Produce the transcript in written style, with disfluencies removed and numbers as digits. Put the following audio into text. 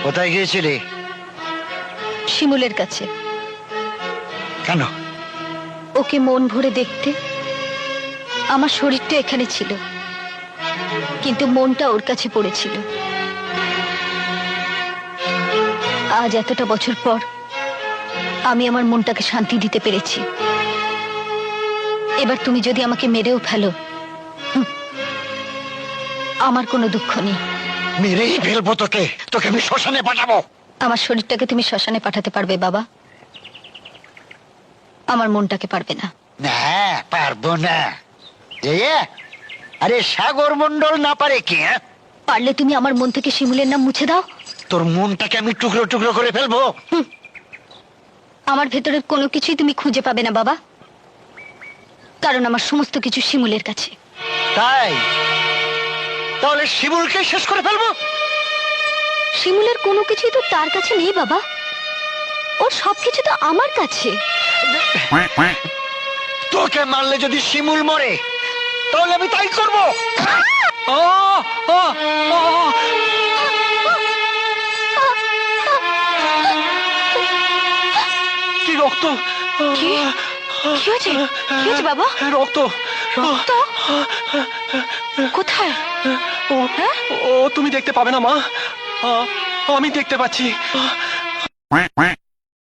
কোথায় গিয়েছিলি? শিমুলের কাছে। কেন? ওকে মন ভরে দেখতে। আমার শরীরটা এখানে ছিল, কিন্তু মনটা ওর কাছে পড়েছিল। আজ এতটা বছর পর আমি আমার মনটাকে শান্তি দিতে পেরেছি। এবার তুমি যদি আমাকে মেরেও ফেলো, আমার কোনো দুঃখ নেই। মেরেই ফেলবো তোকে, তোকে আমি শ্মশানে পাঠাবো। আমার শরীরটাকে তুমি শ্মশানে পাঠাতে পারবে বাবা, আমার মনটাকে পারবে না। না, পারবো না। আরে সাগর মন্ডল না পারে কি? পারলে তুমি আমার মন থেকে শিমুলের নাম মুছে দাও। তোর মনটাকে আমি টুকরো টুকরো করে ফেলবো। আমার ভেতরের কোনো কিছুই তুমি খুঁজে পাবে না বাবা, কারণ আমার সমস্ত কিছু শিমুলের কাছে। তাই তাহলে শিমুলকে শেষ করে ফেলবো? শিমুলের কোনো কিছুই তো তার কাছে নেই বাবা, ওর সবকিছু তো আমার কাছে। তোকে মারলে যদি শিমুল মরে, তাহলে আমি তাই করবো। কি রক্ত! কি হয়েছে? কি হয়েছে বাবা? রক্ত! রক্ত কোথায়? ও তুমি দেখতে পাবে না মা, আমি দেখতে পাচ্ছি।